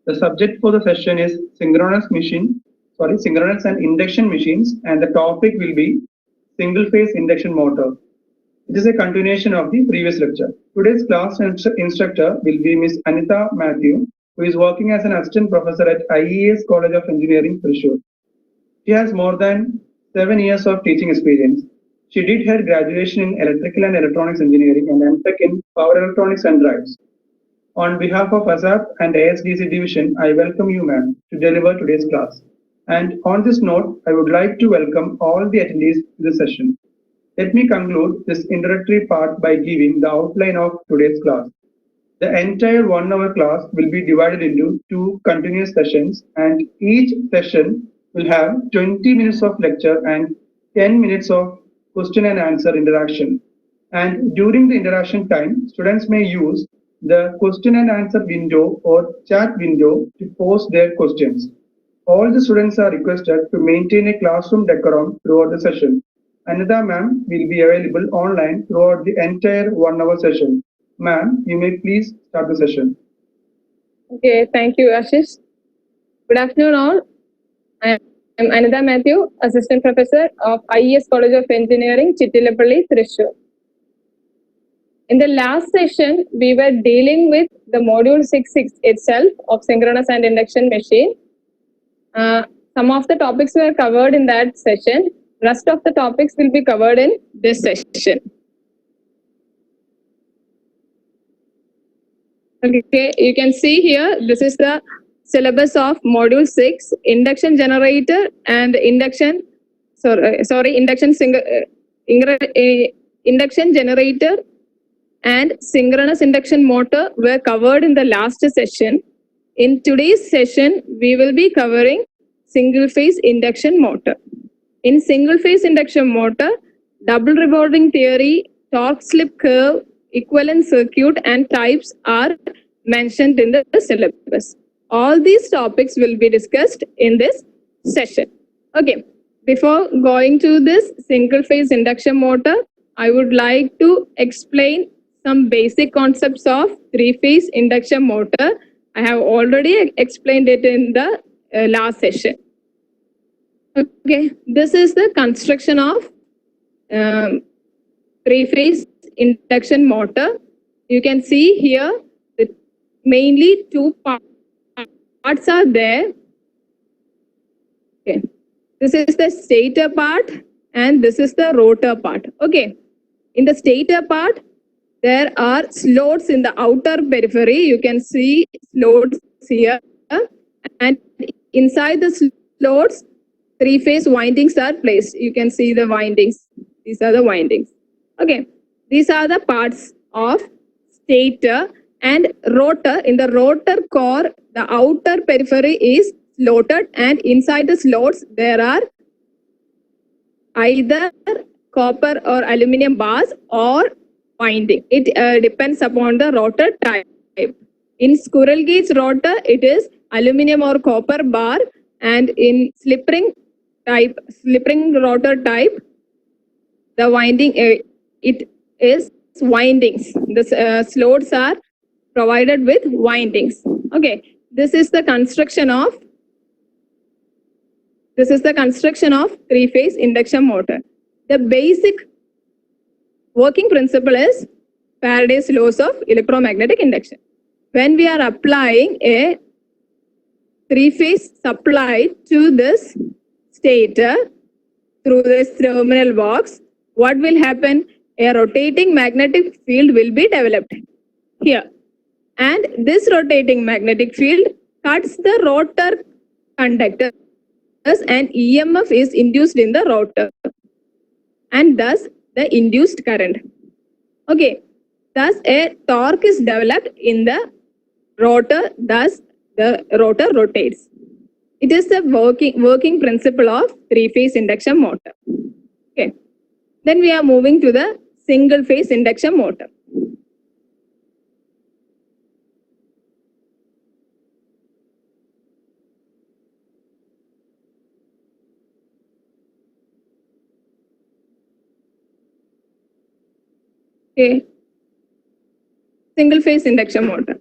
The subject for the session is synchronous and induction machines, and the topic will be single-phase induction motor. It is a continuation of the previous lecture. Today's class instructor will be Ms. Anita Matthew, who is working as an assistant professor at IES College of Engineering, Thrissur. She has more than 7 years of teaching experience. She did her graduation in Electrical and Electronics Engineering and MTech in Power Electronics and Drives. On behalf of ASAP and ASDC Division, I welcome you, ma'am, to deliver today's class. And on this note, I would like to welcome all the attendees to the session. Let me conclude this introductory part by giving the outline of today's class. The entire 1 hour class will be divided into 2 continuous sessions, and each session will have 20 minutes of lecture and 10 minutes of question and answer interaction. And during the interaction time, students may use the question and answer window or chat window to post their questions. All the students are requested to maintain a classroom decorum throughout the session. Anita ma'am will be available online throughout the entire 1 hour session. Ma'am, you may please start the session. Okay, thank you, Ashish. Good afternoon, all. I am Anita Matthew, Assistant Professor of IES College of Engineering, Chittilappalli, Thrissur. In the last session, we were dealing with the module 6 itself of synchronous and induction machine. Some of the topics were covered in that session. Rest of the topics will be covered in this session. Okay, you can see here, this is the syllabus of module 6, induction generator and induction generator and synchronous induction motor were covered in the last session. In today's session, we will be covering single phase induction motor. In single phase induction motor, double revolving theory, torque slip curve, equivalent circuit and types are mentioned in the syllabus. All these topics will be discussed in this session. Okay, before going to this single phase induction motor, I would like to explain some basic concepts of three-phase induction motor. I have already explained it in the last session. Okay, this is the construction of three-phase induction motor. You can see here that mainly 2 parts are there. Okay, this is the stator part and this is the rotor part. Okay, in the stator part, there are slots in the outer periphery. You can see slots here, and inside the slots, three-phase windings are placed. You can see the windings. These are the windings. Okay, these are the parts of stator and rotor. In the rotor core, the outer periphery is slotted, and inside the slots, there are either copper or aluminum bars or winding. It depends upon the rotor type. In squirrel cage rotor, it is aluminum or copper bar, and in slip ring rotor type, the winding it is windings. The slots are provided with windings. Okay, this is the construction of three-phase induction motor. The basic working principle is Faraday's laws of electromagnetic induction. When we are applying a three-phase supply to this stator through this terminal box, what will happen? A rotating magnetic field will be developed here. And this rotating magnetic field cuts the rotor conductors, and EMF is induced in the rotor, and thus the induced current. Okay, thus a torque is developed in the rotor, thus the rotor rotates. It is the working principle of three-phase induction motor. Okay, then we are moving to the single-phase induction motor. Okay, single phase induction motor.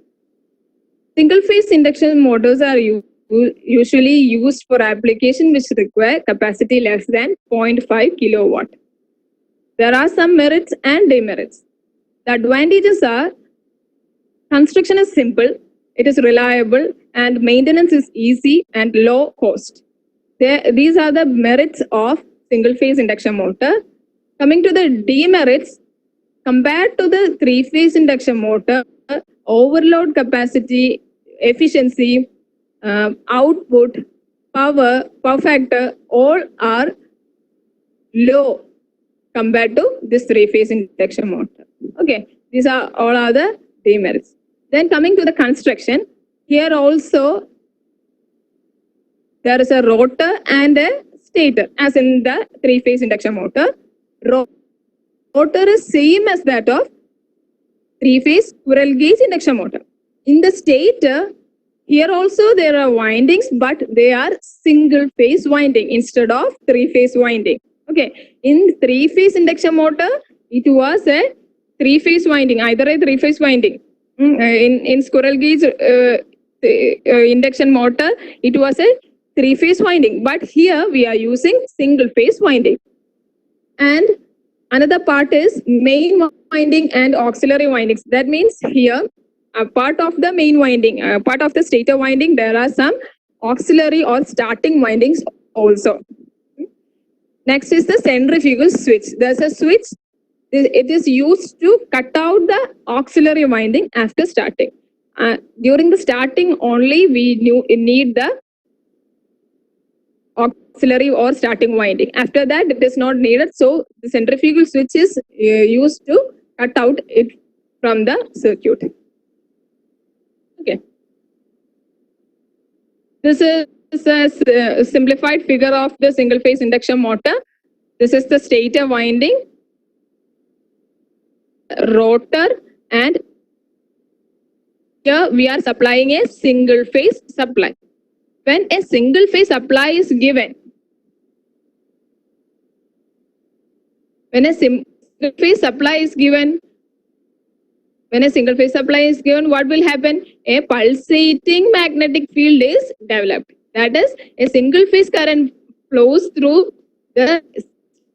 Single phase induction motors are usually used for application which require capacity less than 0.5 kilowatt. There are some merits and demerits. The advantages are construction is simple, it is reliable, and maintenance is easy and low cost. These are the merits of single phase induction motor. Coming to the demerits, compared to the three phase induction motor, overload capacity, efficiency, output, power factor, all are low compared to this three phase induction motor. Okay, these are all are the demerits. Then coming to the construction, here also there is a rotor and a stator as in the three phase induction motor. Rotor is same as that of three phase squirrel cage induction motor. In the stator, here also there are windings, but they are single phase winding instead of three phase winding. Okay, in three phase induction motor, it was a three phase winding, either a three phase winding. In squirrel cage induction motor, it was a three phase winding, but here we are using single phase winding. And another part is main winding and auxiliary windings. That means here, a part of the main winding, part of the stator winding, there are some auxiliary or starting windings also. Next is the centrifugal switch. There's a switch. It is used to cut out the auxiliary winding after starting. During the starting only, we need the auxiliary or starting winding. After that, it is not needed. So the centrifugal switch is used to cut out it from the circuit. Okay. This is a simplified figure of the single phase induction motor. This is the stator winding, rotor, and here we are supplying a single phase supply. When a single phase supply is given, when a single phase supply is given, what will happen? A pulsating magnetic field is developed. That is, a single phase current flows through the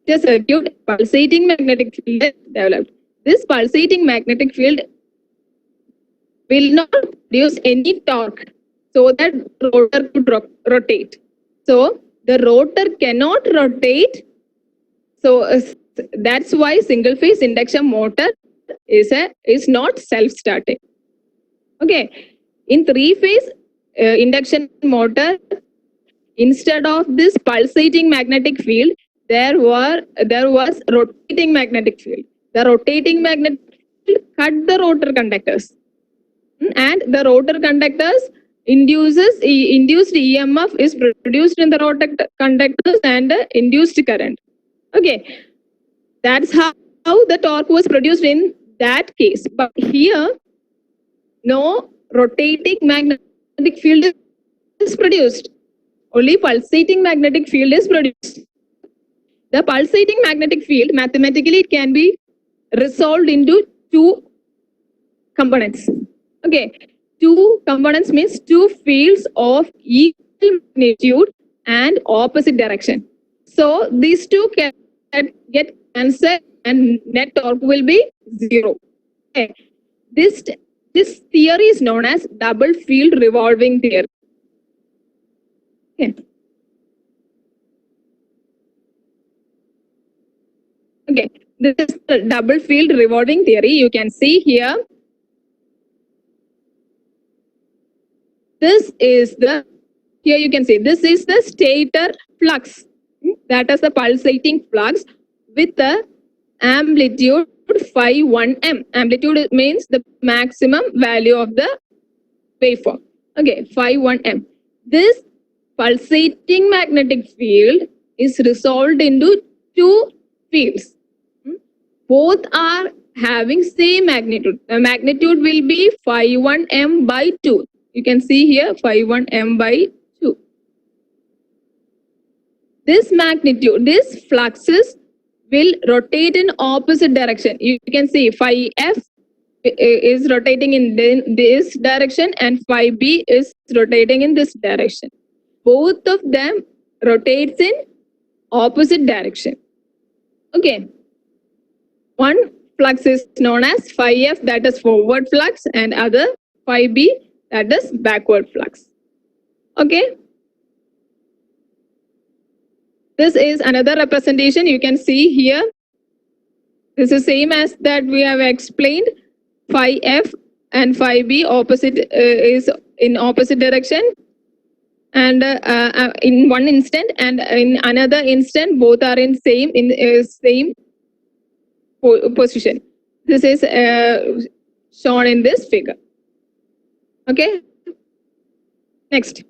circuit. Pulsating magnetic field is developed. This pulsating magnetic field will not produce any torque, so that rotor could rotate. So the rotor cannot rotate. So that's why single phase induction motor is not self-starting. Okay, in three phase induction motor, instead of this pulsating magnetic field, there was rotating magnetic field. The rotating magnetic field cut the rotor conductors, and the rotor conductors induced EMF is produced in the rotor conductors and induced current. Okay, that's how the torque was produced in that case. But here, no rotating magnetic field is produced. Only pulsating magnetic field is produced. The pulsating magnetic field, mathematically, it can be resolved into two components. Okay, two components means two fields of equal magnitude and opposite direction. So these two can get cancelled and net torque will be zero. Okay. This theory is known as double field revolving theory. Okay. Okay, this is the double field revolving theory. You can see here. Here you can see this is the stator flux. That is the pulsating flux with the amplitude phi 1m. Amplitude means the maximum value of the waveform. Okay, phi 1m. This pulsating magnetic field is resolved into two fields. Both are having same magnitude. The magnitude will be phi 1m by 2. You can see here phi 1m by 2. This magnitude, these fluxes will rotate in opposite direction. You can see phi f is rotating in this direction and phi B is rotating in this direction. Both of them rotates in opposite direction. Okay. One flux is known as phi F, that is forward flux, and other phi B, that is backward flux. Okay. This is another representation you can see here. This is same as that we have explained. Phi F and phi B opposite is in opposite direction, and in one instant, and in another instant both are in same position. This is shown in this figure. Okay. Next.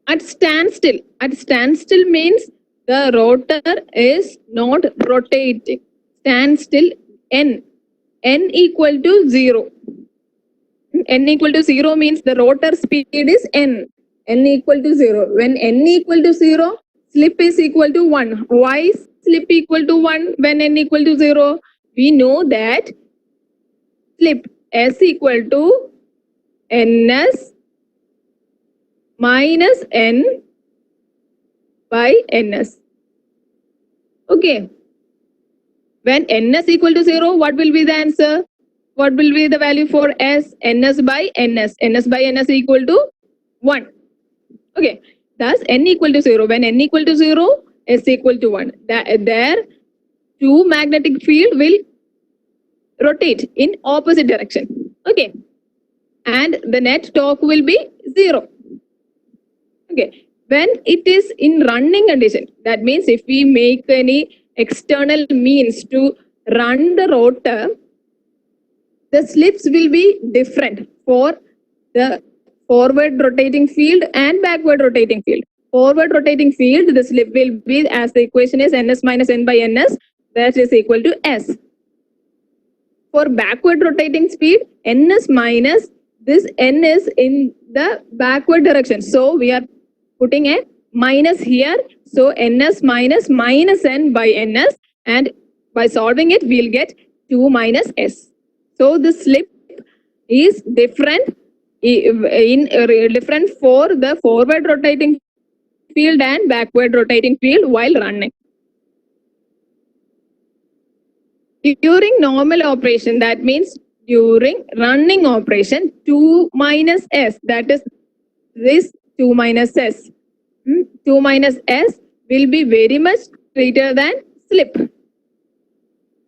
At standstill means the rotor is not rotating. Standstill n equal to 0. N equal to 0 means the rotor speed is n equal to 0. When n equal to 0, slip is equal to 1. Why slip equal to 1 when n equal to 0? We know that slip s equal to ns minus n by ns. Okay. When ns equal to 0, what will be the answer? What will be the value for s? Ns by ns. Ns by ns equal to 1. Okay. Thus n equal to 0. When n equal to 0, s equal to 1. There two magnetic field will rotate in opposite direction. Okay. And the net torque will be 0. Okay. When it is in running condition, that means if we make any external means to run the rotor, the slips will be different for the forward rotating field and backward rotating field. Forward rotating field, the slip will be, as the equation is, ns minus n by ns, that is equal to s. For backward rotating speed, ns minus this n is in the backward direction. So we are putting a minus here. So ns minus n by ns, and by solving it, we'll get 2 minus s. So the slip is different different for the forward rotating field and backward rotating field while running. During normal operation, that means during running operation, 2 minus s, that is this 2 minus s. 2 minus s will be very much greater than slip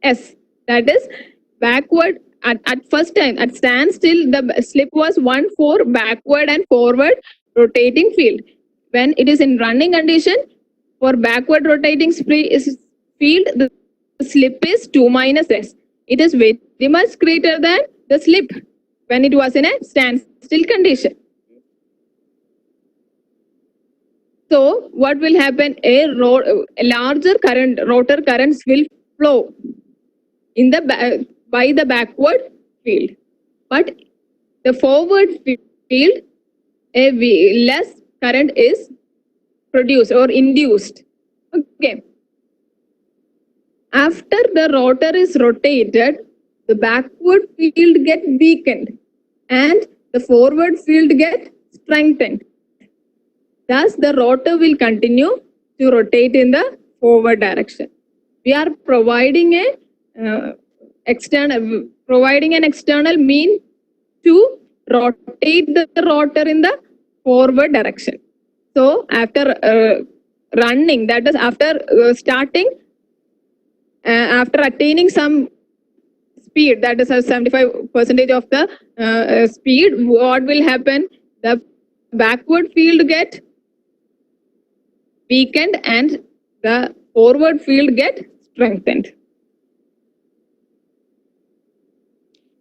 s. That is backward at first time at standstill, the slip was 1 for backward and forward rotating field. When it is in running condition, for backward rotating field, the slip is 2 minus s. It is very much greater than the slip when it was in a standstill condition. So what will happen? A larger current, rotor currents will flow in the by the backward field, but the forward field, a less current is produced or induced. Okay. After the rotor is rotated, the backward field get weakened and the forward field get strengthened. Thus, the rotor will continue to rotate in the forward direction. We are providing an external mean to rotate the rotor in the forward direction. So, after running, that is after starting, after attaining some speed, that is 75% of the speed, what will happen? The backward field get weakened and the forward field get strengthened.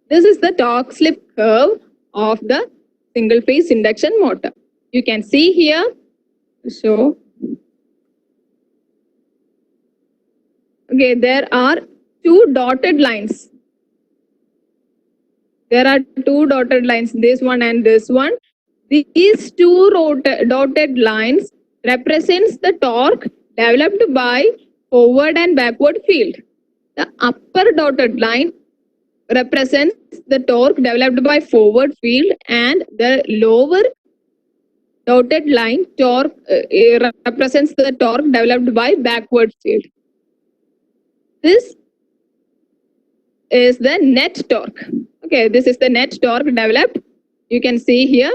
This is the torque slip curve of the single phase induction motor. You can see here. So, okay, there are two dotted lines. There are two dotted lines, this one and this one. These two dotted lines represents the torque developed by forward and backward field. The upper dotted line represents the torque developed by forward field, and the lower dotted line torque represents the torque developed by backward field. This is the net torque. Okay, this is the net torque developed. You can see here,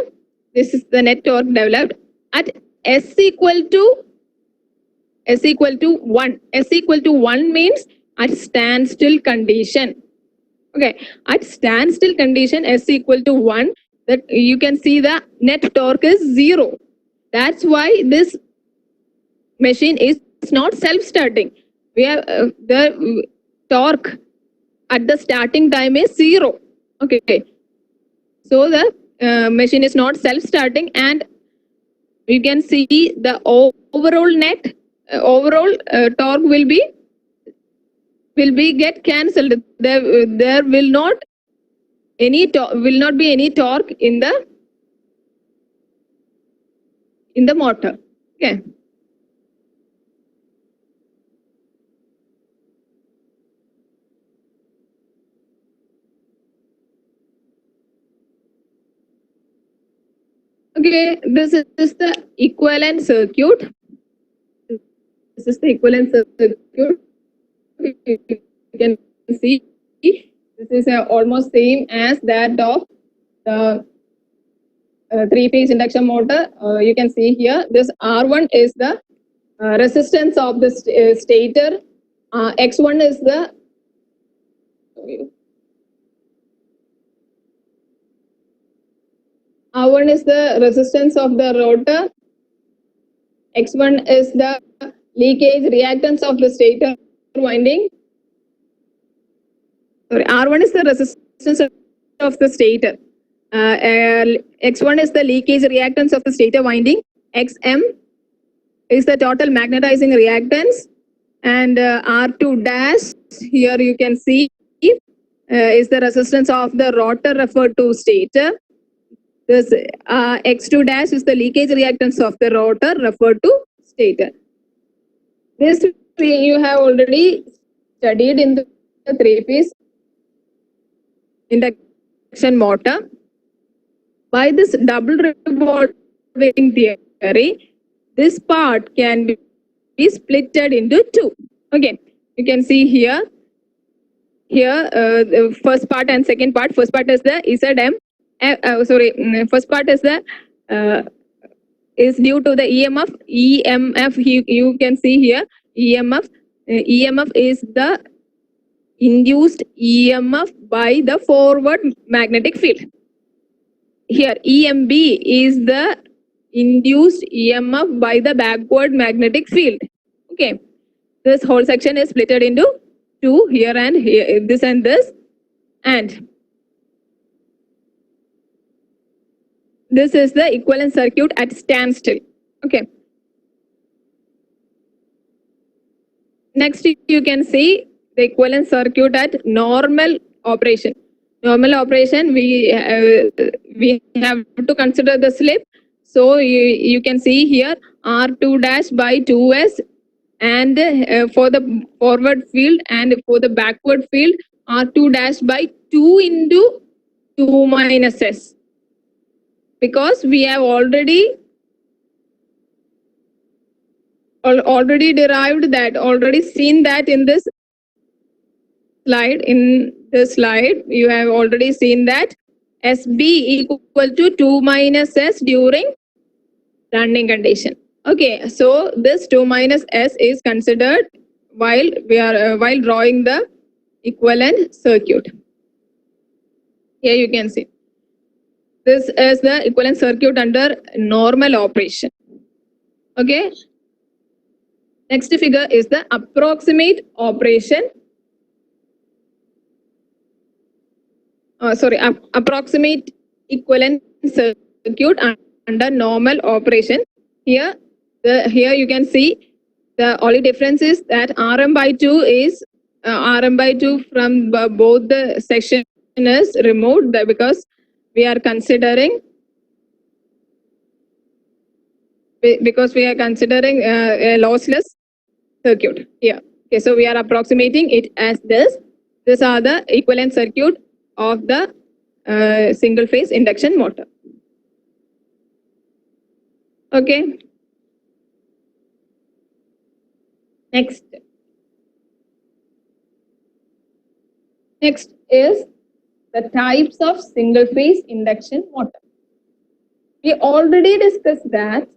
this is the net torque developed at S equal to 1. S equal to 1 means at standstill condition. Okay, at standstill condition, S equal to 1, that you can see the net torque is 0. That's why this machine is not self-starting. We have the torque at the starting time is 0. Okay, so the machine is not self-starting, and you can see the overall net torque will be get cancelled. There will not be any torque in the motor. Okay. Okay, this is the equivalent circuit. This is the equivalent circuit. You can see this is almost same as that of the three-phase induction motor. You can see here this R1 is the resistance of the stator. X1 is the R1 is the resistance of the rotor. X1 is the leakage reactance of the stator winding. Sorry, R1 is the resistance of the stator. X1 is the leakage reactance of the stator winding. XM is the total magnetizing reactance. And R2 dash, here you can see, is the resistance of the rotor referred to stator. This X2 dash is the leakage reactance of the rotor referred to stator. This you have already studied in the three-phase induction motor. By this double revolving theory, this part can be splitted into two. Okay, you can see here. The first part and second part. First part is the ZM. First part is the is due to the EMF. You can see here EMF. EMF is the induced EMF by the forward magnetic field. Here EMB is the induced EMF by the backward magnetic field. Okay, this whole section is split into two, here and here, this and this, and this is the equivalent circuit at standstill. Okay. Next, you can see the equivalent circuit at normal operation. Normal operation, we have to consider the slip. So you can see here R2 dash by 2S, and for the forward field and for the backward field R2 dash by 2 into 2 minus S. Because we have already derived that, already seen that in this slide. In the slide, you have already seen that SB equal to 2 minus S during running condition. Okay, so this 2 minus S is considered while we are while drawing the equivalent circuit. Here you can see. This is the equivalent circuit under normal operation. Okay. Next figure is the approximate operation. Approximate equivalent circuit under normal operation. Here you can see the only difference is that Rm by 2 is Rm by 2 from both the section is removed because we are considering because we are considering a lossless circuit here. Okay, so we are approximating it as this. These are the equivalent circuit of the single phase induction motor. Okay. Next. Next is the types of single phase induction motor. We already discussed that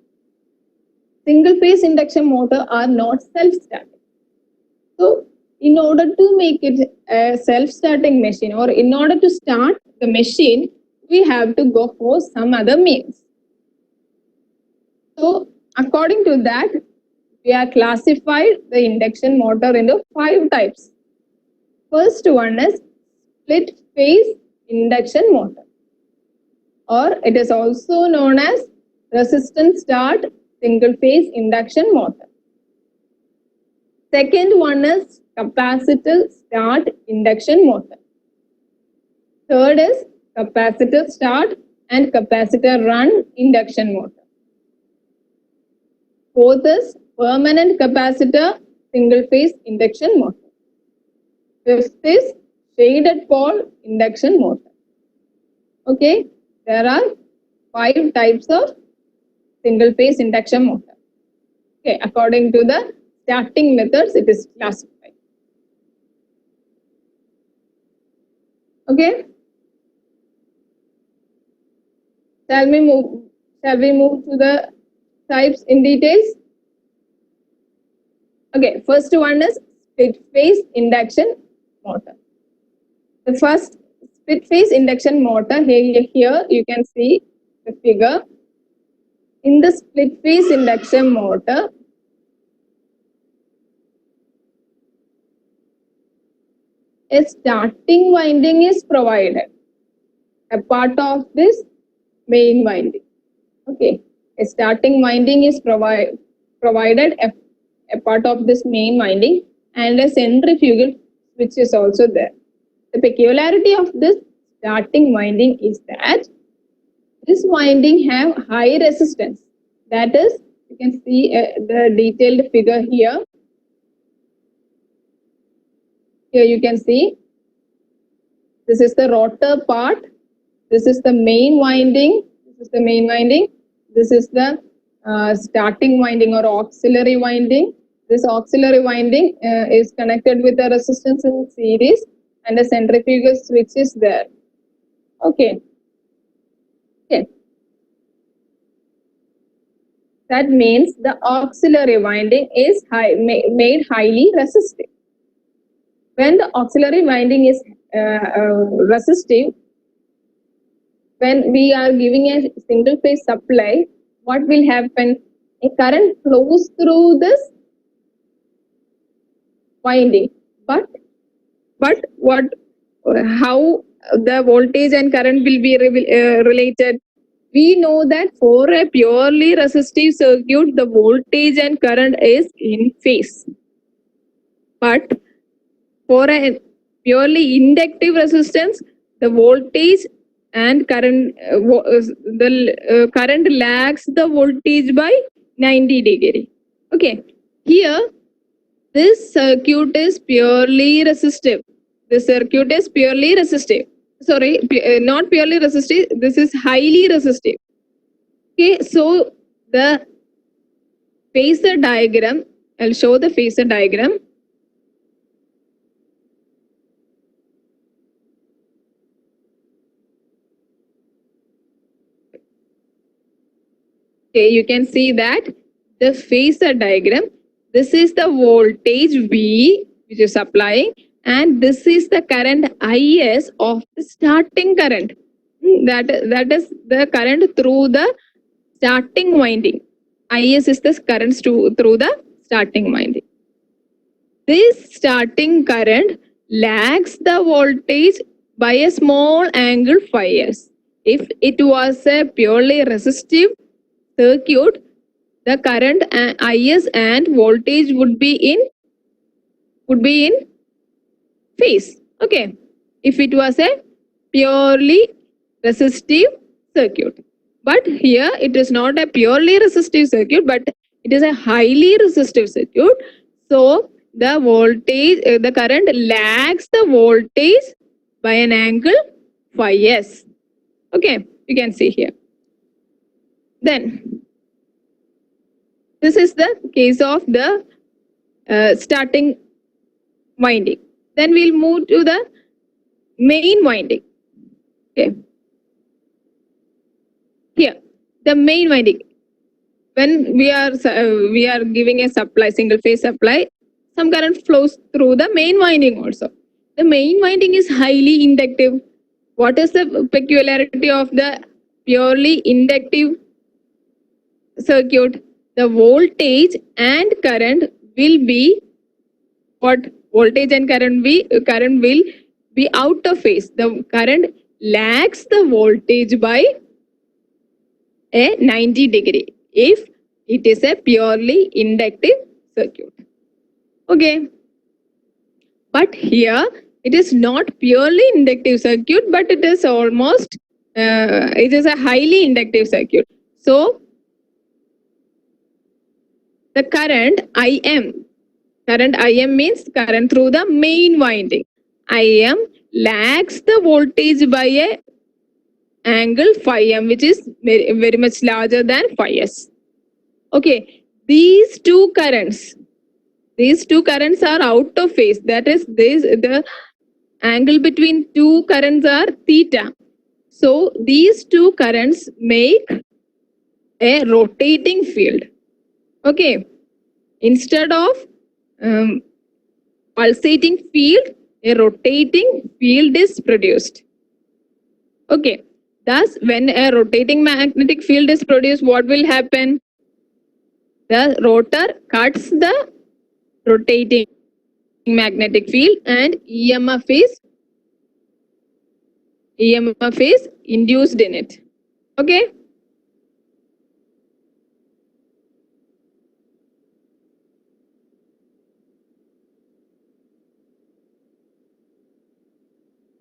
single phase induction motor are not self-starting. So in order to make it a self-starting machine, or in order to start the machine, we have to go for some other means. So according to that, we are classified the induction motor into 5 types. First one is split phase induction motor, or it is also known as resistance start single phase induction motor. Second one is capacitor start induction motor. Third is capacitor start and capacitor run induction motor. Fourth is permanent capacitor single phase induction motor. Fifth is shaded pole induction motor. Okay, there are 5 types of single phase induction motor. Okay, according to the starting methods, it is classified. Okay. Shall we move to the types in details? Okay, first one is split phase induction motor. The first split phase induction motor, here you can see the figure. In the split phase induction motor, a starting winding is provided, a part of this main winding. Okay, a starting winding is provided a part of this main winding, and a centrifugal switch is also there. The peculiarity of this starting winding is that this winding have high resistance. That is, you can see the detailed figure here. Here you can see this is the rotor part. This is the main winding. This is the main winding. This is the starting winding or auxiliary winding. This auxiliary winding is connected with the resistance in series, and a centrifugal switch is there. Okay. Okay. That means the auxiliary winding is made highly resistive. When the auxiliary winding is resistive, when we are giving a single phase supply, what will happen? A current flows through this winding, but how the voltage and current will be related? We know that for a purely resistive circuit, the voltage and current is in phase. But for a purely inductive resistance, the voltage and current, current lags the voltage by 90 degree. Okay, here this circuit is purely resistive. This circuit is purely resistive. Sorry, not purely resistive. This is highly resistive. Okay, so the phasor diagram, I'll show the phasor diagram. Okay, you can see that the phasor diagram, this is the voltage V which is applying, and this is the current IS of the starting current. That is the current through the starting winding. IS is the current through the starting winding. This starting current lags the voltage by a small angle phi s. If it was a purely resistive circuit, the current IS and voltage would be in phase. Okay, if it was a purely resistive circuit. But here it is not a purely resistive circuit, but it is a highly resistive circuit. So the voltage, the current lags the voltage by an angle phi s. Okay, you can see here. Then this is the case of the starting winding. Then we'll move to the main winding. Okay. Here, the main winding. When we are giving a supply, single phase supply, some current flows through the main winding also. The main winding is highly inductive. What is the peculiarity of the purely inductive circuit? The voltage and current will be what? Voltage and current will be out of phase. The current lags the voltage by a 90 degree if it is a purely inductive circuit. Okay. But here it is not purely inductive circuit, but it is almost, it is a highly inductive circuit. So the current IM means current through the main winding. IM lags the voltage by a angle phi m, which is very much larger than phi s. Okay, these two currents are out of phase. That is, the angle between two currents are theta. So these two currents make a rotating field. Okay, instead of pulsating field, a rotating field is produced. Okay, thus when a rotating magnetic field is produced, what will happen? The rotor cuts the rotating magnetic field and EMF is induced in it. Okay.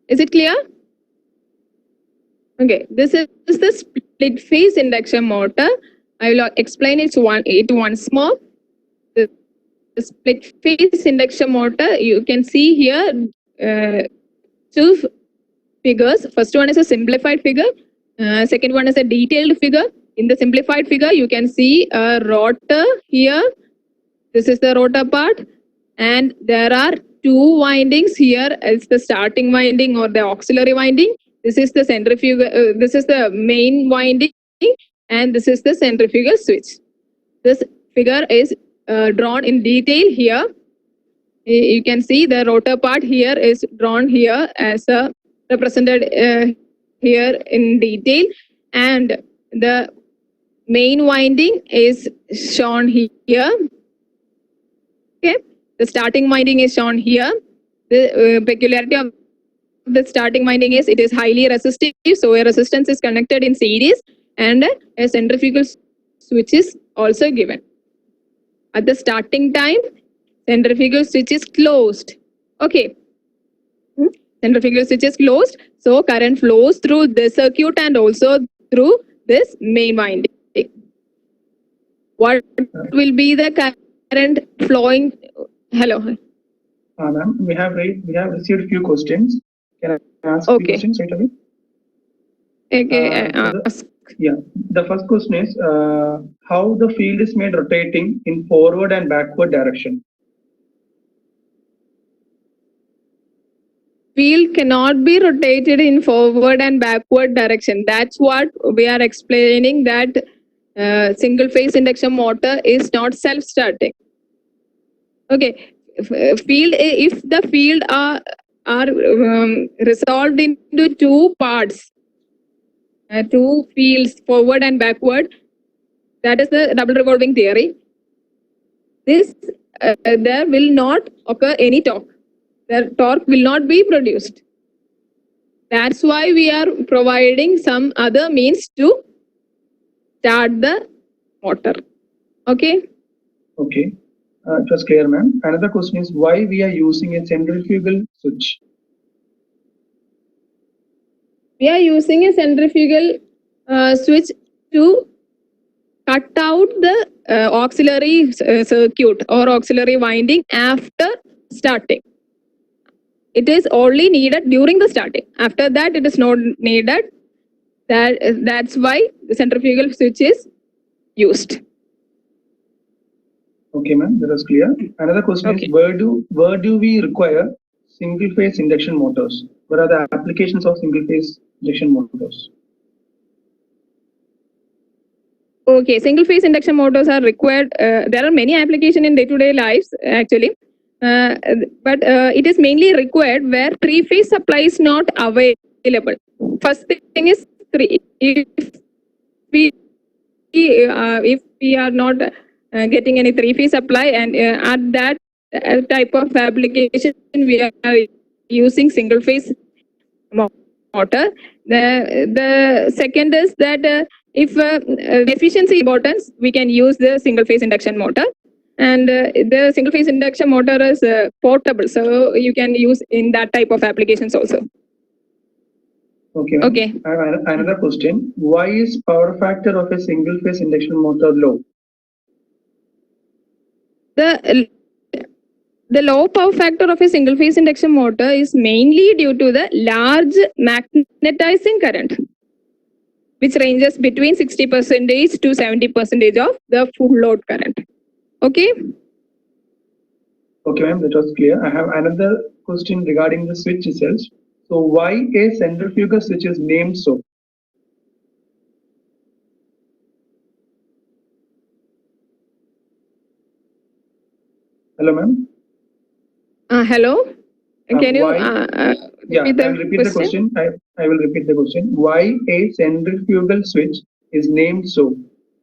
Is it clear? Okay, this is the split phase induction motor. I will explain it once more. The split phase induction motor, you can see here two figures. First one is a simplified figure. Second one is a detailed figure. In the simplified figure, you can see a rotor here. This is the rotor part, and there are two windings here. It's the starting winding or the auxiliary winding. This is the centrifugal. This is the main winding, and this is the centrifugal switch. This figure is drawn in detail here. You can see the rotor part here is drawn here as a represented here in detail, and the main winding is shown here. Okay, the starting winding is shown here. The peculiarity of the starting winding is it is highly resistive, so a resistance is connected in series, and a centrifugal switch is also given. At the starting time, centrifugal switch is closed. Okay, centrifugal switch is closed, so current flows through this circuit and also through this main winding. What will be the current flowing? Hello. Ma'am, we have received few questions. Can I ask few questions right away? Okay, ask. Yeah, the first question is how the field is made rotating in forward and backward direction. Field cannot be rotated in forward and backward direction. That's what we are explaining, that single phase induction motor is not self-starting. Okay, if the field are resolved into two parts, two fields, forward and backward, that is the double revolving theory. This there will not occur any torque. The torque will not be produced. That's why we are providing some other means to start the motor. Okay. Okay, it was clear, ma'am. Another question is why we are using a centrifugal switch. We are using a centrifugal switch to cut out the auxiliary circuit or auxiliary winding after starting. It is only needed during the starting. After that, it is not needed. That's why the centrifugal switch is used. Okay, ma'am, that was clear. Another question Okay. is where do we require single phase induction motors? What are the applications of single phase induction motors? Okay, single phase induction motors are required. There are many applications in day-to-day lives actually, but it is mainly required where three-phase supply is not available. First thing is three. If we are not getting any three-phase supply, and at that type of application we are using single-phase motor. The second is that if efficiency importance, we can use the single phase induction motor, and the single phase induction motor is portable, so you can use in that type of applications also. Okay, ma'am. Okay. I have another question. Why is power factor of a single phase induction motor low? The low power factor of a single phase induction motor is mainly due to the large magnetizing current, which ranges between 60% to 70% of the full load current. Okay. Okay, ma'am, that was clear. I have another question regarding the switch itself. So why a centrifugal switch is named so? Hello, ma'am. Hello. Can you Yeah, repeat the I'll repeat the question? I will repeat the question. Why a centrifugal switch is named so?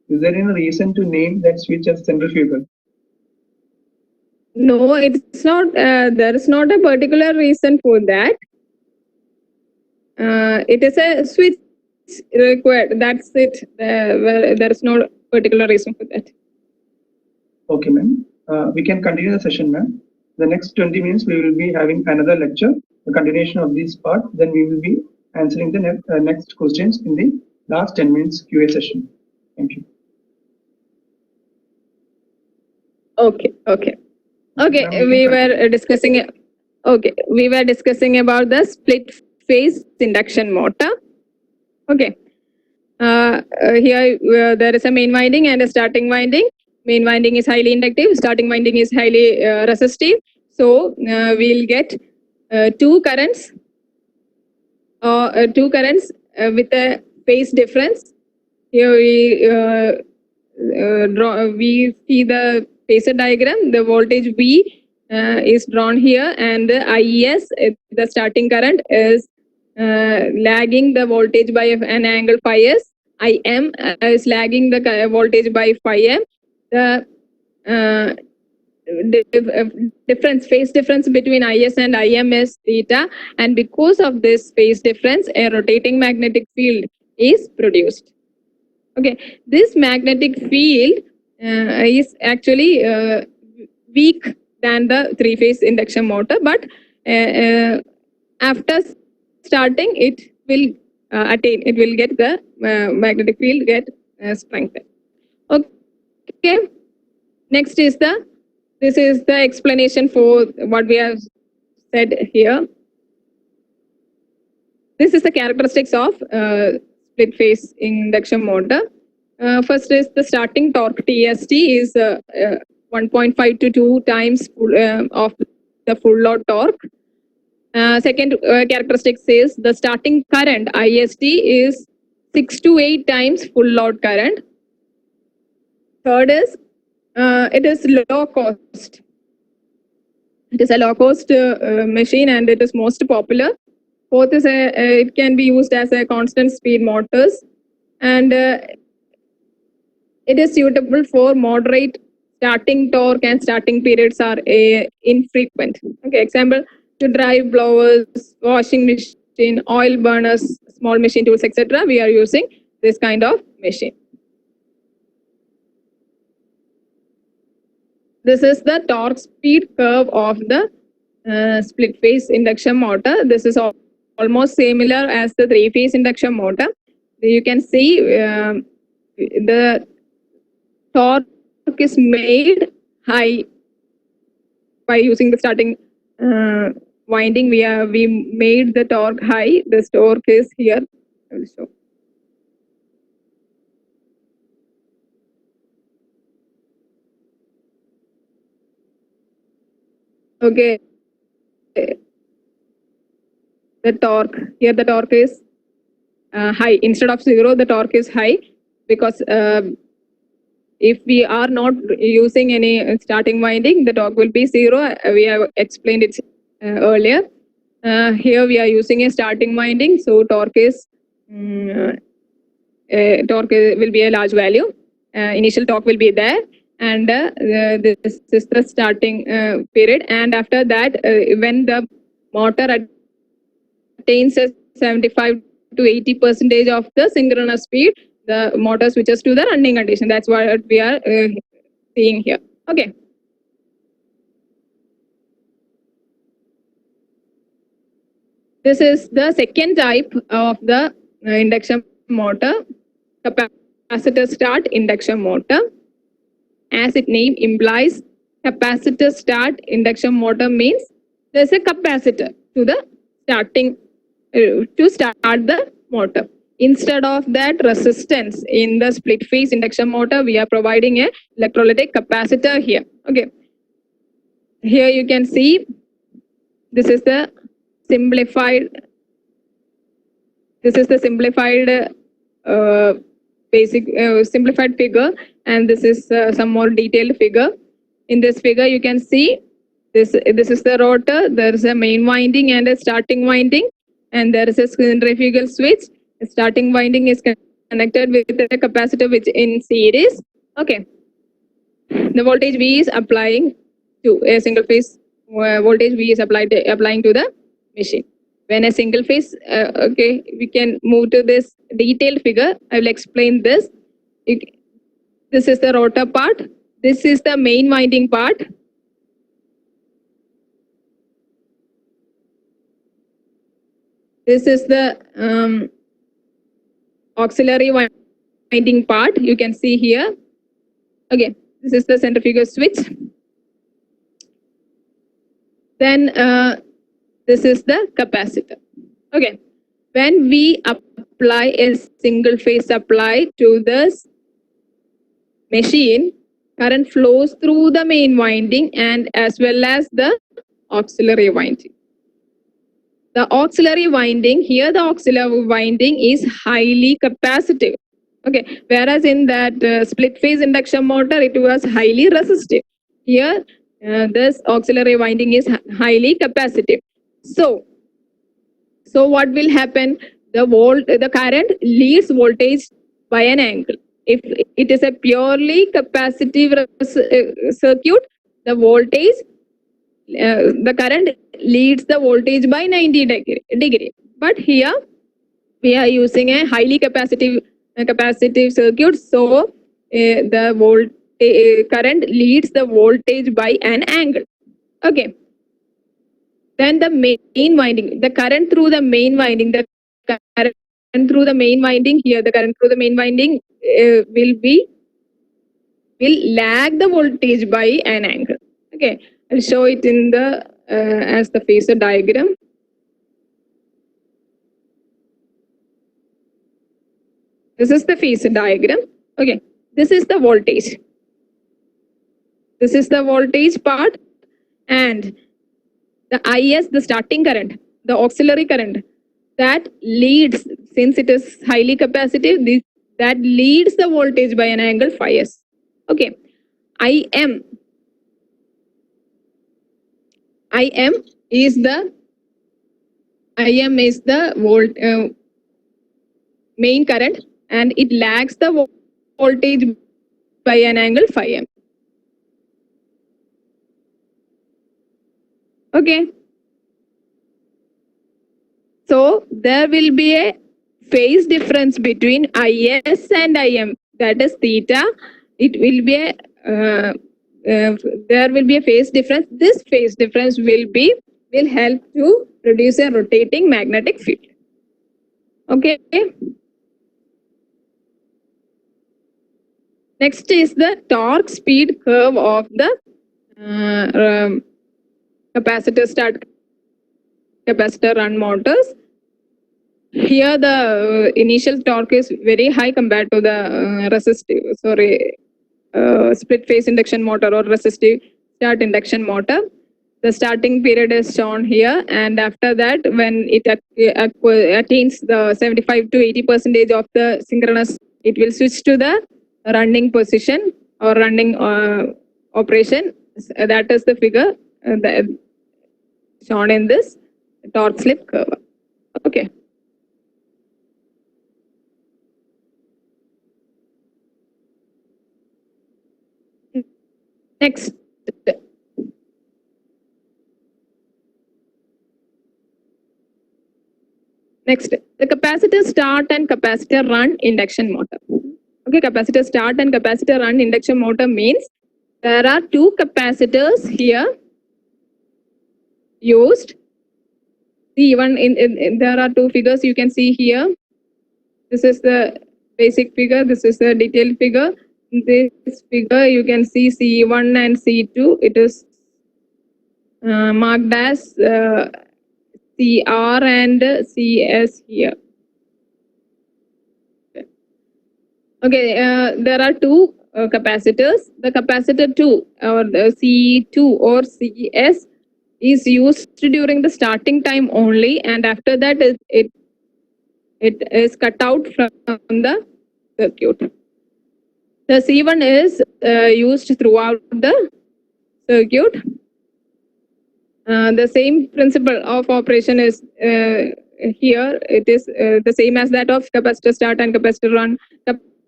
Is there any reason to name that switch as centrifugal? No, it's not. There is not a particular reason for that. It is a switch required. That's it. There is no particular reason for that. Okay, ma'am. We can continue the session, ma'am. The next 20 minutes, we will be having another lecture, the continuation of this part. Then we will be answering the next questions in the last 10 minutes QA session. Thank you. Okay. We were discussing. Okay, we were discussing about the split phase induction motor. Okay. Here there is a main winding and a starting winding. Main winding is highly inductive. Starting winding is highly resistive. So we'll get two currents with a phase difference. Here we see the phasor diagram. The voltage V is drawn here, and the IS, the starting current, is lagging the voltage by an angle phi s. IM is lagging the voltage by phi m. The phase difference between IS and IM is theta, and because of this phase difference, a rotating magnetic field is produced. Okay, this magnetic field is actually weak than the three-phase induction motor, but after starting, it will get the magnetic field get strengthened. Okay, next is this is the explanation for what we have said here. This is the characteristics of split phase induction motor. First is the starting torque TST is 1.5 to 2 times of the full load torque. Second characteristic says the starting current IST is 6 to 8 times full load current. Third is it is low cost. It is a low cost machine, and it is most popular. Fourth is it can be used as a constant speed motors, and it is suitable for moderate starting torque, and starting periods are infrequent. Okay, example, to drive blowers, washing machine, oil burners, small machine tools, etc. We are using this kind of machine. This is the torque speed curve of the split phase induction motor. This is almost similar as the three phase induction motor. You can see the torque is made high by using the starting winding. We made the torque high. This torque is here. I will show. Okay. The torque here, the torque is high. Instead of 0, the torque is high because if we are not using any starting winding, the torque will be 0. We have explained it earlier. Here we are using a starting winding, so torque is torque will be a large value. Initial torque will be there, and this is the starting period. And after that, when the motor attains a 75 to 80% of the synchronous speed, the motor switches to the running condition. That's what we are seeing here. Okay. This is the second type of the induction motor, capacitor start induction motor. As its name implies, capacitor start induction motor means there's a capacitor to the starting to start the motor. Instead of that resistance in the split phase induction motor, we are providing a electrolytic capacitor here. Okay. Here you can see this is the simplified. This is the simplified basic simplified figure, and this is some more detailed figure. In this figure, you can see this is the rotor. There is a main winding and a starting winding, and there is a centrifugal switch. The starting winding is connected with a capacitor which in series. Okay. The voltage V is applying to a single phase. Voltage V is applying to the machine. When a single phase, okay, we can move to this detailed figure. I will explain this. This is the rotor part. This is the main winding part. This is the auxiliary winding part. You can see here. Okay, this is the centrifugal switch. Then this is the capacitor. Okay, when we apply a single phase supply to this machine, current flows through the main winding and as well as the auxiliary winding. The auxiliary winding, here the auxiliary winding is highly capacitive. Okay, whereas in that split phase induction motor, it was highly resistive. Here, this auxiliary winding is highly capacitive. So what will happen? The current leads voltage by an angle. If it is a purely capacitive circuit, the voltage, the current leads the voltage by 90 degree. But here we are using a highly capacitive circuit, so the current leads the voltage by an angle. Okay. Then the main winding, the current through the main winding, the current through the main winding here, the current through the main winding will lag the voltage by an angle. Okay, I'll show it in the as the phasor diagram. This is the phasor diagram. Okay, this is the voltage. This is the voltage part, and the IS, the starting current, the auxiliary current, that leads, since it is highly capacitive, that leads the voltage by an angle phi s. Okay, IM is the main current, and it lags the voltage by an angle phi m. Okay. So there will be a phase difference between IS and IM, that is theta. It will be a there will be a phase difference. This phase difference will help to produce a rotating magnetic field. Okay. Next is the torque speed curve of the capacitor start, capacitor run motors. Here the initial torque is very high compared to the split phase induction motor or resistive start induction motor. The starting period is shown here, and after that, when it attains the 75 to 80% of the synchronous, it will switch to the running position or running operation. That is the figure shown in this torque slip curve. Okay. Next. Next, the capacitor start and capacitor run induction motor. Okay, capacitor start and capacitor run induction motor means there are two capacitors here used. See, even in there are two figures you can see here. This is the basic figure. This is the detailed figure. In this figure, you can see C1 and C2. It is marked as CR and CS here. Okay, there are two capacitors. The capacitor 2 or the C2 or CS is used during the starting time only, and after that it is cut out from the circuit. The C1 is used throughout the circuit. The same principle of operation is here. It is the same as that of capacitor start and capacitor run,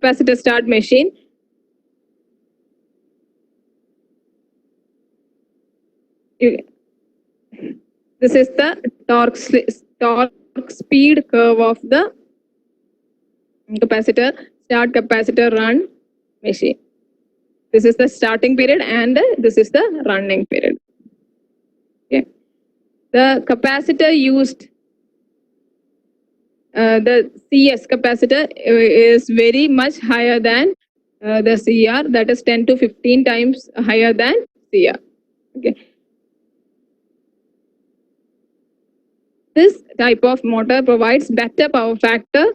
capacitor start machine. This is the torque speed curve of the capacitor start, capacitor run machine. This is the starting period and this is the running period. Okay. The capacitor used, the CS capacitor is very much higher than the CR, that is 10 to 15 times higher than CR. Okay. This type of motor provides better power factor,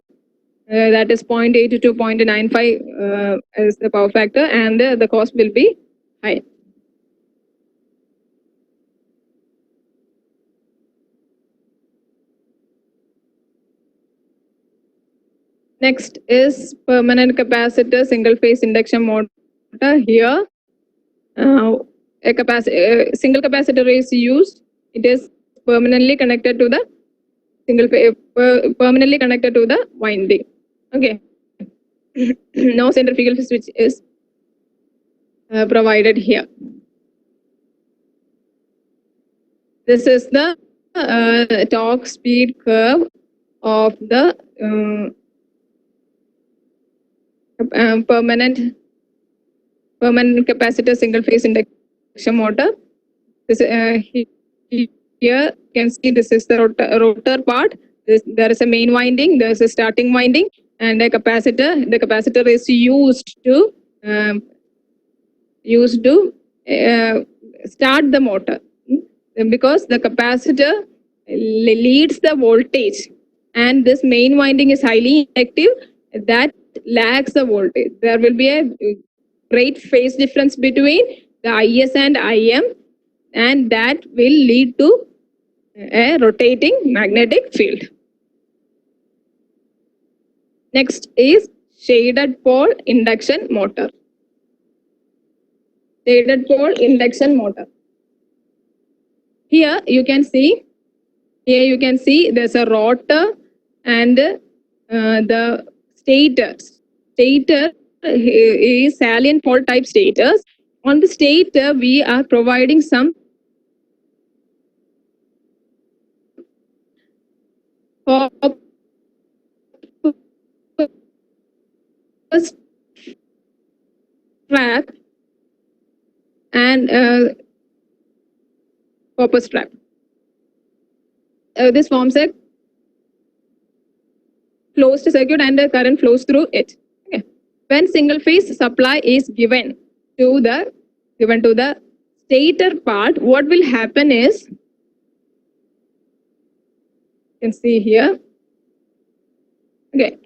that is 0.8 to 0.95 is the power factor, and the cost will be high. Next is permanent capacitor single phase induction motor. Here, a single capacitor is used. It is permanently connected to the permanently connected to the winding. Okay. No centrifugal switch is provided here. This is the torque speed curve of the permanent capacitor single phase induction motor. This here you can see this is the rotor part. There is a main winding, there is a starting winding, and a capacitor. The capacitor is used to start the motor, because the capacitor leads the voltage, and this main winding is highly inductive that lags the voltage. There will be a great phase difference between the IS and IM, and that will lead to a rotating magnetic field. Next is shaded pole induction motor. Shaded pole induction motor. Here you can see there's a rotor and the stator. Stator is salient pole type stators. On the stator, we are providing some strap and copper strap. This forms a closed circuit and the current flows through it. Okay. when single phase supply is given to the stator part, what will happen is, you can see here. Okay,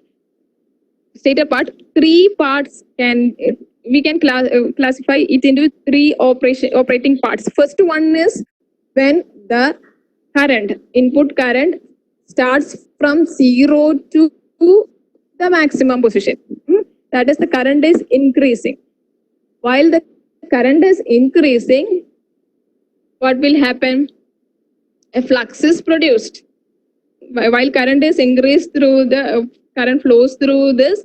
stator part, three parts we can classify it into three operating parts. First one is when the input current starts from 0 to the maximum position. That is, the current is increasing. While the current is increasing, what will happen? A flux is produced. While current is increased through the current flows through this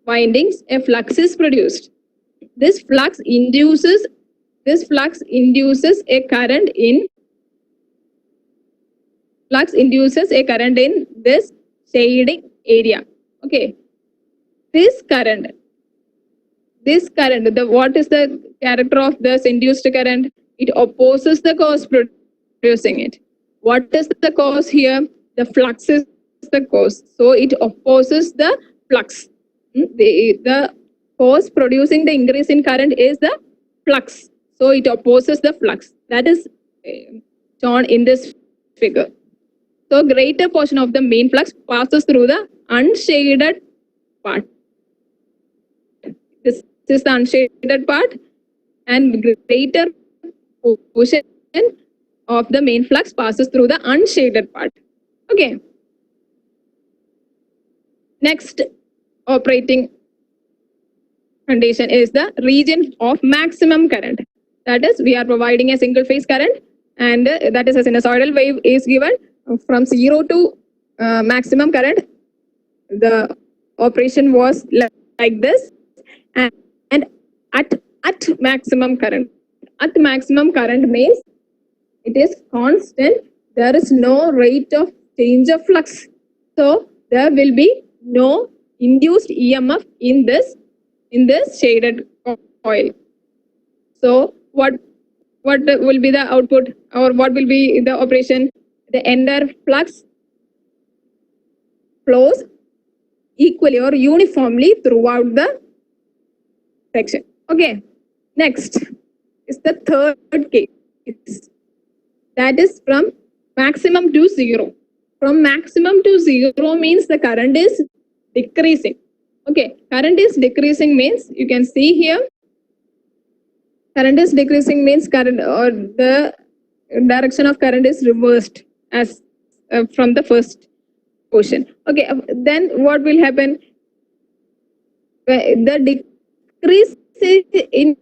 windings, a flux is produced. This flux induces a current in this shading area. Okay, this current, what is the character of this induced current? It opposes the cause producing it. What is the cause here? The flux is the cause. So it opposes the flux. The cause producing the increase in current is the flux. So it opposes the flux. That is shown in this figure. So greater portion of the main flux passes through the unshaded part. This is the unshaded part, and greater portion of the main flux passes through the unshaded part. Okay. Next operating condition is the region of maximum current. That is, we are providing a single phase current, and that is a sinusoidal wave is given from 0 to maximum current. The operation was like this, and at maximum current. At maximum current means it is constant. There is no rate of change of flux. So there will be no induced EMF in this shaded coil. So what will be the output, or what will be the operation? The entire flux flows equally or uniformly throughout the section. Okay, next is the third case. That is from maximum to 0. From maximum to 0 means the current is decreasing. Okay, current is decreasing means, you can see here, current is decreasing means current, or the direction of current is reversed as from the first portion. Okay, then what will happen? The decrease in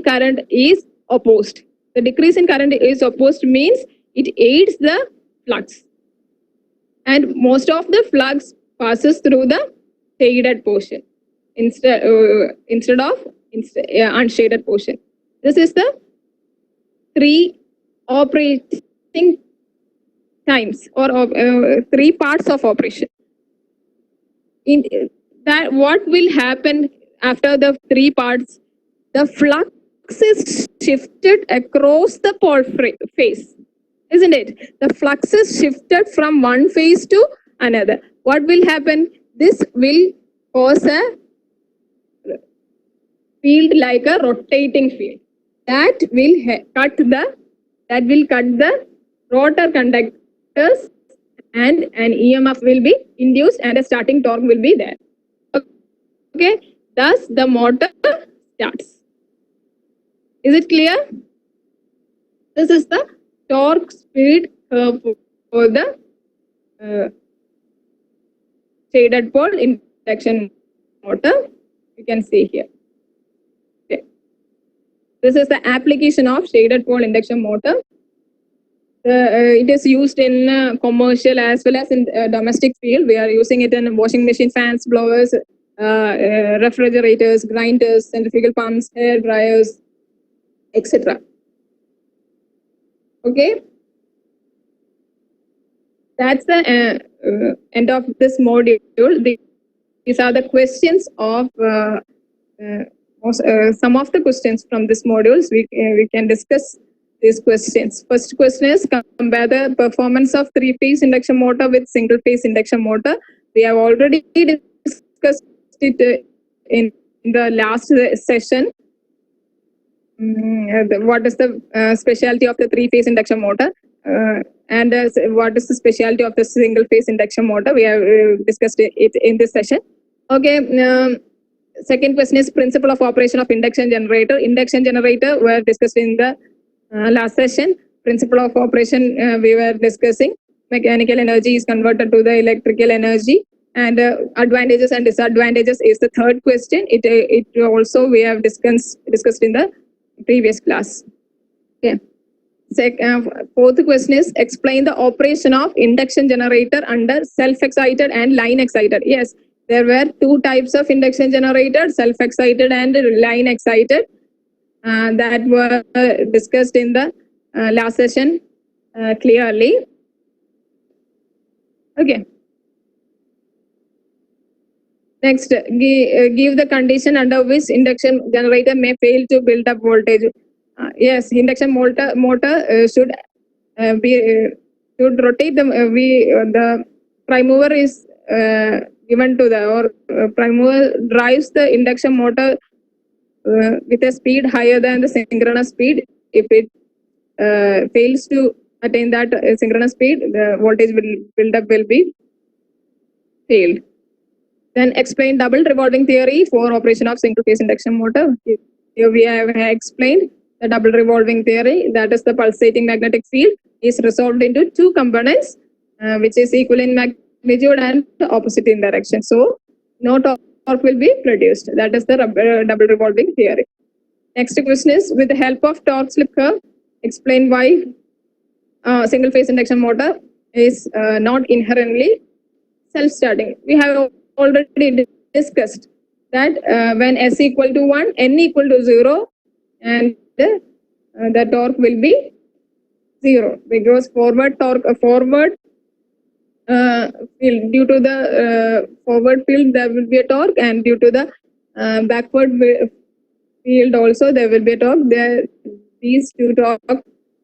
current is opposed. The decrease in current is opposed means it aids the flux, and most of the flux passes through the shaded portion instead of unshaded portion. This is the three operating times, or three parts of operation. In that, what will happen after the three parts? The flux is shifted across the pole phase, isn't it? The flux is shifted from one phase to another. What will happen? This will cause a field like a rotating field. That will cut the rotor conductors, and an EMF will be induced, and a starting torque will be there. Okay, thus the motor starts. Is it clear? This is the torque speed curve for the shaded pole induction motor. You can see here. Okay. This is the application of shaded pole induction motor. It is used in commercial as well as in domestic field. We are using it in washing machine, fans, blowers, refrigerators, grinders, centrifugal pumps, hair dryers, etc. Okay, that's the end of this module. These are the questions of some of the questions from this modules. We can discuss these questions. First question is, compare the performance of three-phase induction motor with single-phase induction motor. We have already discussed it in the last session what is the specialty of the three-phase induction motor and what is the specialty of the single-phase induction motor. We have discussed it in this session. Okay. Second question is principle of operation of induction generator. Induction generator were discussed in the last session. Principle of operation we were discussing. Mechanical energy is converted to the electrical energy, and advantages and disadvantages is the third question. It also we have discussed in the previous class. Okay. Fourth question is explain the operation of induction generator under self-excited and line-excited. Yes, there were two types of induction generator, self-excited and line-excited, that were discussed in the last session clearly. Okay. Next, give the condition under which induction generator may fail to build up voltage. Yes, induction motor should rotate the prime mover is given to the prime mover drives the induction motor with a speed higher than the synchronous speed. If it fails to attain that synchronous speed, the voltage build-up will be failed. Then explain double revolving theory for operation of single-phase induction motor. Here we have explained the double revolving theory, that is the pulsating magnetic field is resolved into two components which is equal in magnitude and opposite in direction. So no torque will be produced. That is the double revolving theory. Next question is with the help of torque slip curve, explain why single phase induction motor is not inherently self-starting. We have already discussed that when S equal to 1, N equal to 0, and the torque will be 0 because forward torque field, due to the forward field there will be a torque, and due to the backward field also there will be a torque. These two torque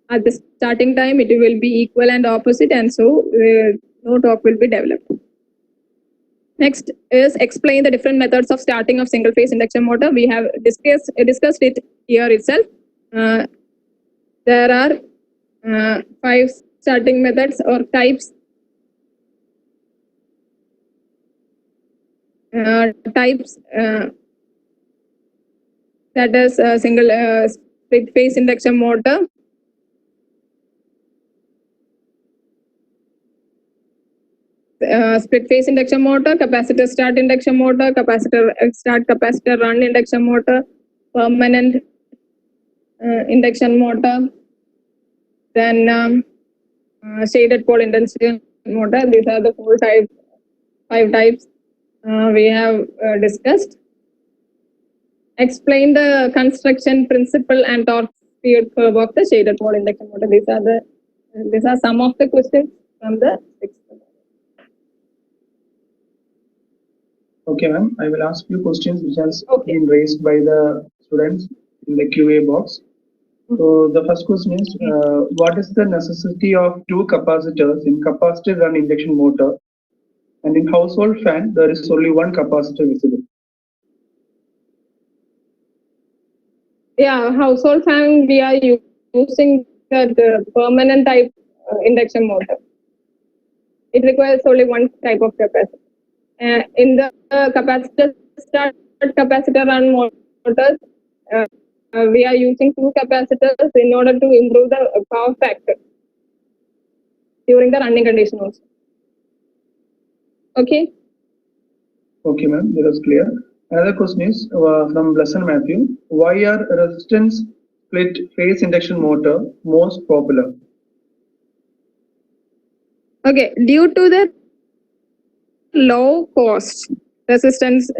at the starting time it will be equal and opposite, and so no torque will be developed. Next is explain the different methods of starting of single phase induction motor. We have discussed it here itself. There are 5 starting methods or types. That is single split phase induction motor, split phase induction motor, capacitor start induction motor, capacitor start capacitor run induction motor, permanent induction motor, then shaded pole induction motor. These are the 5 types we have discussed. Explain the construction principle and torque speed curve of the shaded pole induction motor. These are some of the questions from the text. Okay, ma'am. I will ask you questions which has been raised by the students in the QA box. So the first question is, what is the necessity of 2 capacitors in capacitor run induction motor, and in household fan there is only 1 capacitor visible? Yeah, household fan we are using the permanent type induction motor. It requires only 1 type of capacitor. In the capacitor start capacitor run motors, we are using 2 capacitors in order to improve the power factor during the running condition also. Okay. Okay, ma'am. That is clear. Another question is from Blesson Matthew. Why are resistance split phase induction motor most popular? Okay, due to the low cost, resistance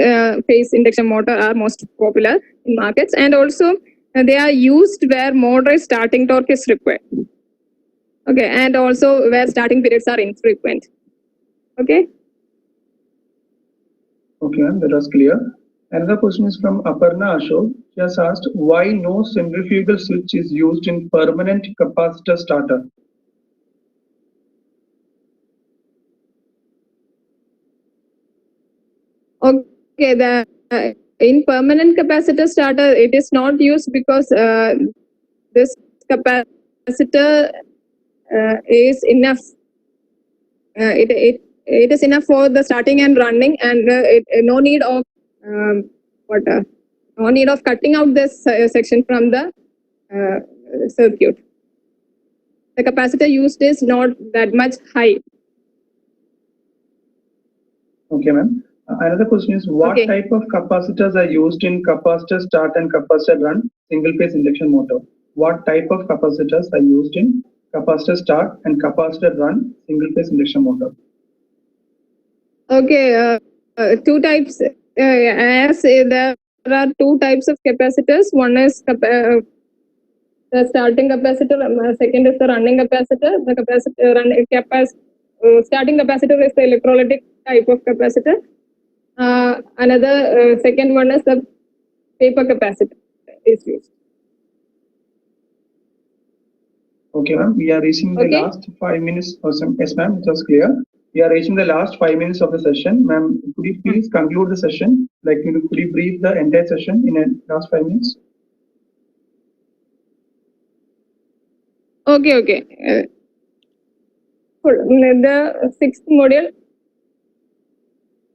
phase induction motor are most popular in markets, and also they are used where moderate starting torque is required. Okay, and also where starting periods are infrequent. Okay. Okay, ma'am, that was clear. Another question is from Aparna Ashok. She has asked why no centrifugal switch is used in permanent capacitor starter. Okay, the in permanent capacitor starter, it is not used because this capacitor is enough. It is enough for the starting and running, and no need of no need of cutting out this section from the circuit. The capacitor used is not that much high. Okay, ma'am. Another question is, what Okay. type of capacitors are used in capacitor start and capacitor run single phase induction motor? What type of capacitors are used in capacitor start and capacitor run single phase induction motor? Okay, two types. As there are two types of capacitors. One is the starting capacitor. Second is the running capacitor. The starting capacitor is the electrolytic type of capacitor. Another second one is the paper capacitor is used. Okay, ma'am. We are reaching the Okay. last 5 minutes. Yes, ma'am. It was clear. We are reaching the last 5 minutes of the session. Ma'am, could you please conclude the session? Like, could you brief the entire session in the last 5 minutes? Okay. The sixth module,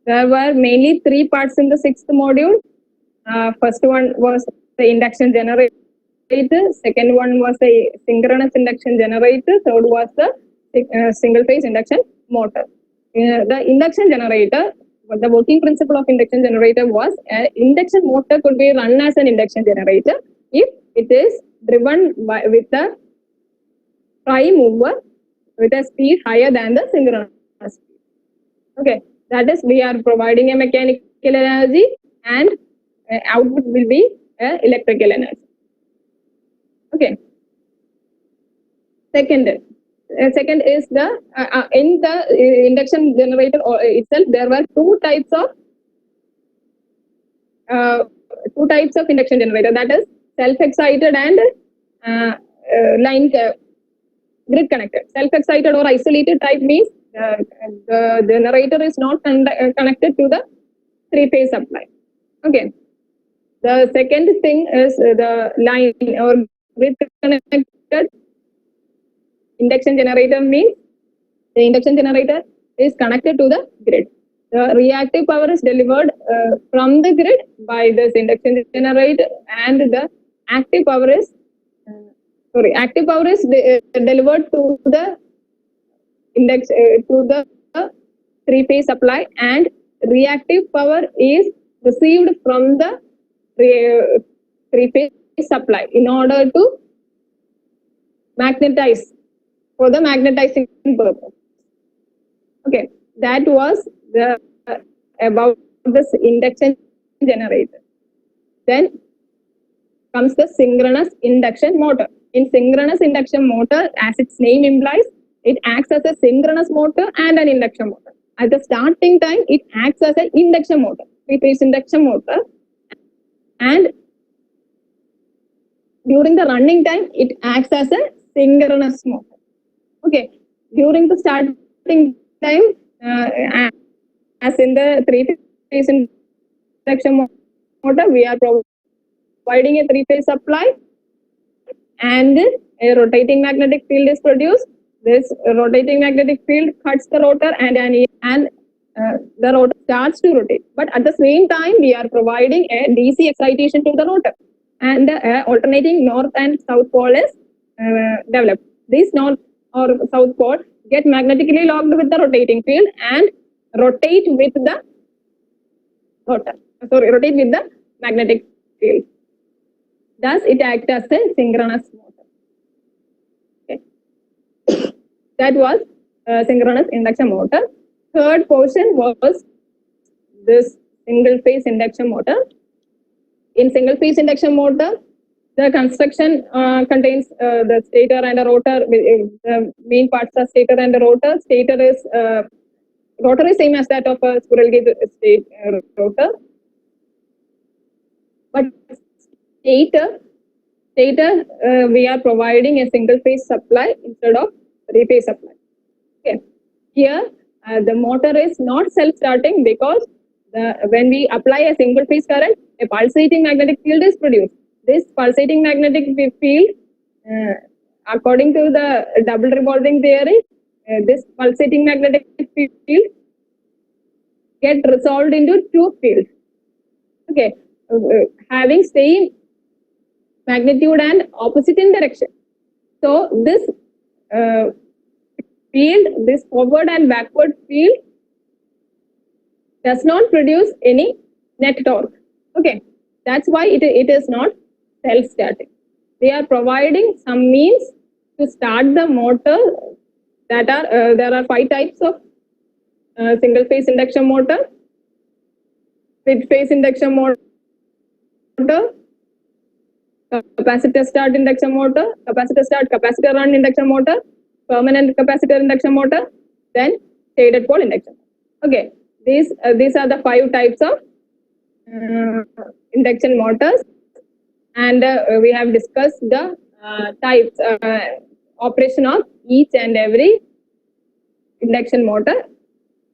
there were mainly three parts in the sixth module. First one was the induction generator. Second one was the synchronous induction generator. Third was the single phase induction motor. The induction generator, the working principle of induction generator was an induction motor could be run as an induction generator if it is driven with a prime mover with a speed higher than the synchronous speed. Okay, that is, we are providing a mechanical energy and output will be electrical energy. Okay. Second is the in the induction generator itself there were two types of induction generator, that is self-excited and line grid connected. Self-excited or isolated type means the generator is not connected to the three-phase supply. Okay. The second thing is the line or grid connected induction generator means the induction generator is connected to the grid. The reactive power is delivered from the grid by this induction generator, and the active power is delivered to the three-phase supply, and reactive power is received from the three-phase supply in order to magnetize, for the magnetizing purpose. Okay, that was the about this induction generator. Then comes the synchronous induction motor. In synchronous induction motor, as its name implies, it acts as a synchronous motor and an induction motor. At the starting time, it acts as an induction motor, three-phase induction motor, and during the running time, it acts as a synchronous motor. Okay, during the starting time, as in the three-phase induction motor, we are providing a three-phase supply, and a rotating magnetic field is produced. This rotating magnetic field cuts the rotor, and the rotor starts to rotate. But at the same time, we are providing a DC excitation to the rotor, and alternating north and south pole is developed. This north or south pole get magnetically locked with the rotating field and rotate with the rotor. Rotate with the magnetic field. Thus, it acts as a synchronous motor. Okay. That was synchronous induction motor. Third portion was this single phase induction motor. In single phase induction motor, the construction contains the stator and a rotor. The main parts are stator and a rotor. Rotor is same as that of a squirrel cage rotor. But stator, we are providing a single phase supply instead of three-phase supply. Okay. Here, the motor is not self-starting because when we apply a single phase current, a pulsating magnetic field is produced. This pulsating magnetic field, according to the double revolving theory, this pulsating magnetic field get resolved into two fields. Okay, having same magnitude and opposite in direction. So this field, this forward and backward field, does not produce any net torque. Okay, that's why it is not self-static. They are providing some means to start the motor. That are there are 5 types of single phase induction motor: split phase induction motor, capacitor start induction motor, capacitor start capacitor run induction motor, permanent capacitor induction motor, then shaded pole induction. Okay, these are the 5 types of induction motors, and we have discussed the types operation of each and every induction motor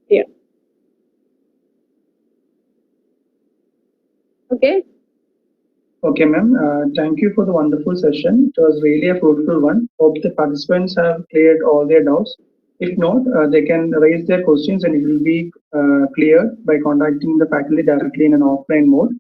here. Okay. Okay, ma'am. Thank you for the wonderful session. It was really a fruitful one. Hope the participants have cleared all their doubts. If not, they can raise their questions and it will be cleared by contacting the faculty directly in an offline mode.